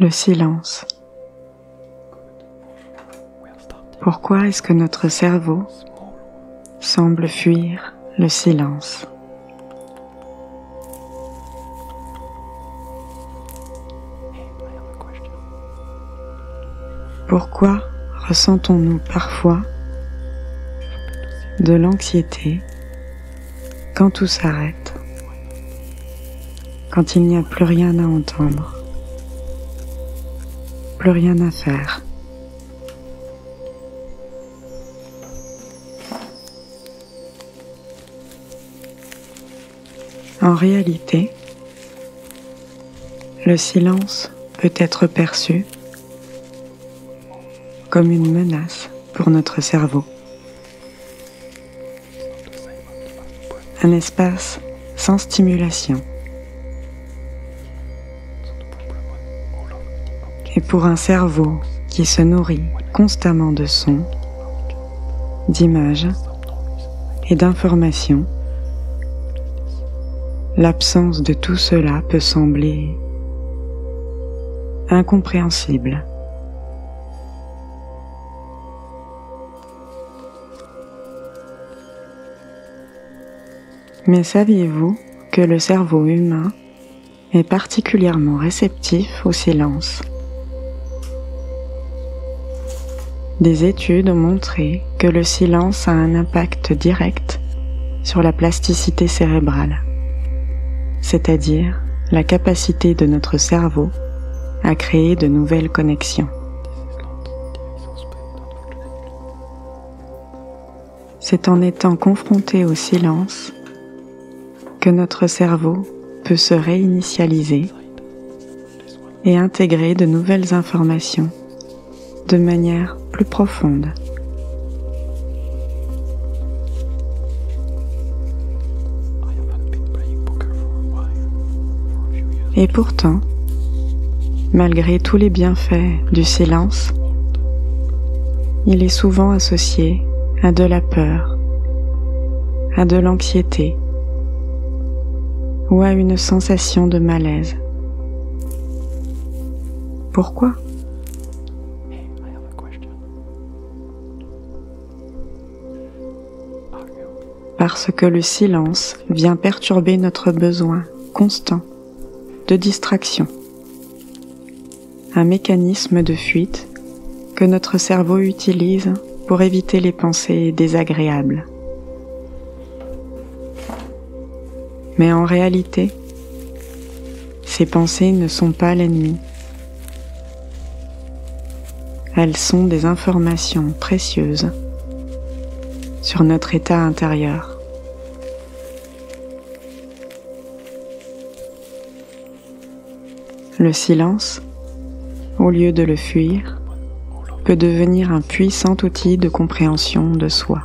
Le silence. Pourquoi est-ce que notre cerveau semble fuir le silence? Pourquoi ressentons-nous parfois de l'anxiété quand tout s'arrête, quand il n'y a plus rien à entendre, plus rien à faire? En réalité, le silence peut être perçu comme une menace pour notre cerveau. Un espace sans stimulation. Et pour un cerveau qui se nourrit constamment de sons, d'images et d'informations, l'absence de tout cela peut sembler incompréhensible. Mais saviez-vous que le cerveau humain est particulièrement réceptif au silence? Des études ont montré que le silence a un impact direct sur la plasticité cérébrale, c'est-à-dire la capacité de notre cerveau à créer de nouvelles connexions. C'est en étant confronté au silence que notre cerveau peut se réinitialiser et intégrer de nouvelles informations de manière plus profonde. Et pourtant, malgré tous les bienfaits du silence, il est souvent associé à de la peur, à de l'anxiété ou à une sensation de malaise. Pourquoi? Parce que le silence vient perturber notre besoin constant de distraction, un mécanisme de fuite que notre cerveau utilise pour éviter les pensées désagréables. Mais en réalité, ces pensées ne sont pas l'ennemi. Elles sont des informations précieuses sur notre état intérieur. Le silence, au lieu de le fuir, peut devenir un puissant outil de compréhension de soi.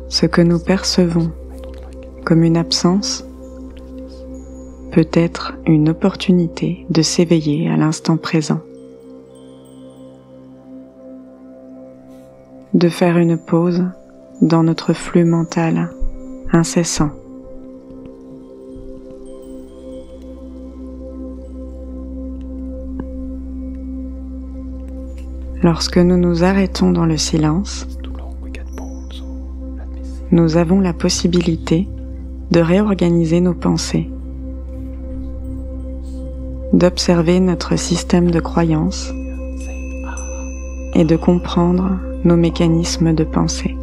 Ce que nous percevons comme une absence peut être une opportunité de s'éveiller à l'instant présent, de faire une pause dans notre flux mental incessant. Lorsque nous nous arrêtons dans le silence, nous avons la possibilité de réorganiser nos pensées, d'observer notre système de croyances et de comprendre nos mécanismes de pensée.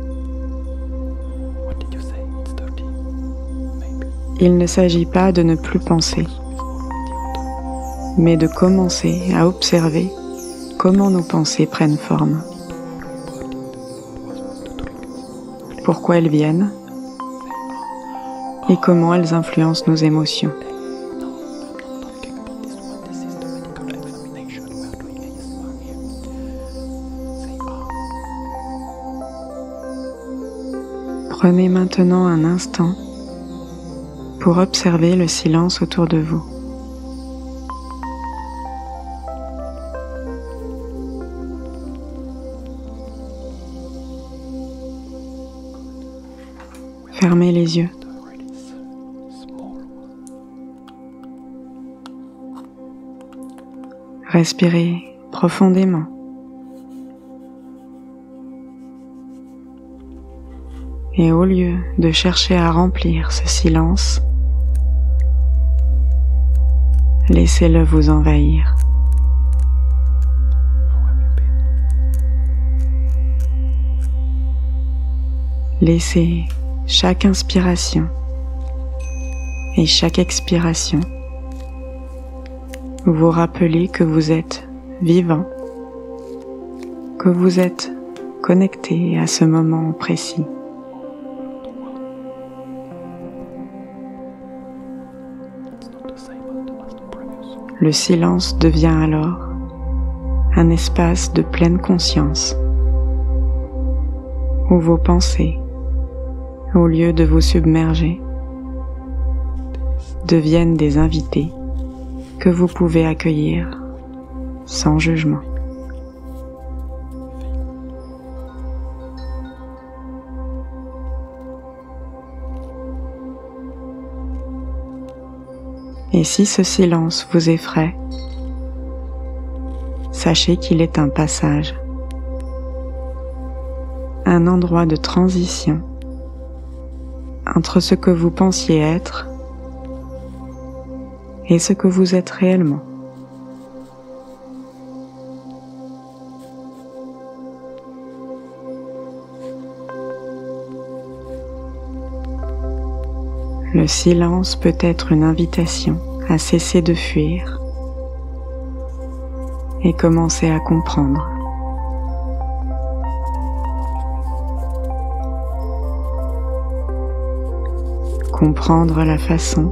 Il ne s'agit pas de ne plus penser, mais de commencer à observer comment nos pensées prennent forme, pourquoi elles viennent et comment elles influencent nos émotions. Prenez maintenant un instant pour observer le silence autour de vous. Fermez les yeux. Respirez profondément. Et au lieu de chercher à remplir ce silence, laissez-le vous envahir. Laissez chaque inspiration et chaque expiration vous rappeler que vous êtes vivant, que vous êtes connecté à ce moment précis. Le silence devient alors un espace de pleine conscience où vos pensées, au lieu de vous submerger, deviennent des invités que vous pouvez accueillir sans jugement. Et si ce silence vous effraie, sachez qu'il est un passage, un endroit de transition entre ce que vous pensiez être et ce que vous êtes réellement. Le silence peut être une invitation à cesser de fuir et commencer à comprendre. Comprendre la façon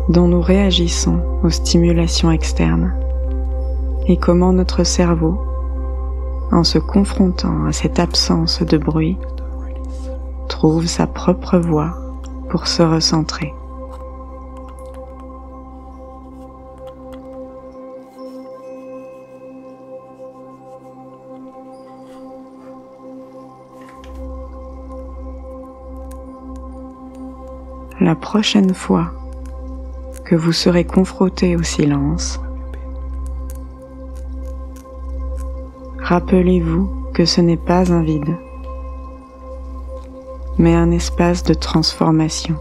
dont nous réagissons aux stimulations externes et comment notre cerveau, en se confrontant à cette absence de bruit, trouve sa propre voie pour se recentrer. La prochaine fois que vous serez confronté au silence, rappelez-vous que ce n'est pas un vide, mais un espace de transformation.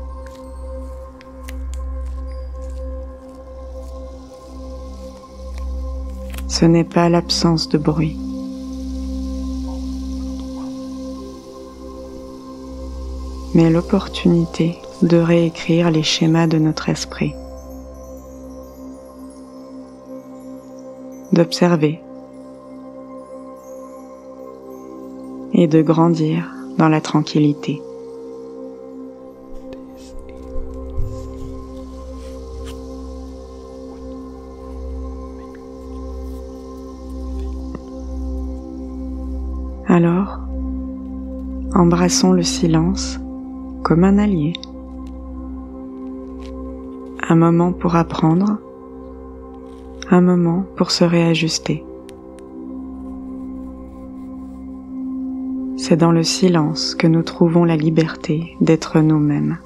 Ce n'est pas l'absence de bruit, mais l'opportunité de réécrire les schémas de notre esprit, d'observer et de grandir dans la tranquillité. Alors, embrassons le silence comme un allié. Un moment pour apprendre, un moment pour se réajuster. C'est dans le silence que nous trouvons la liberté d'être nous-mêmes.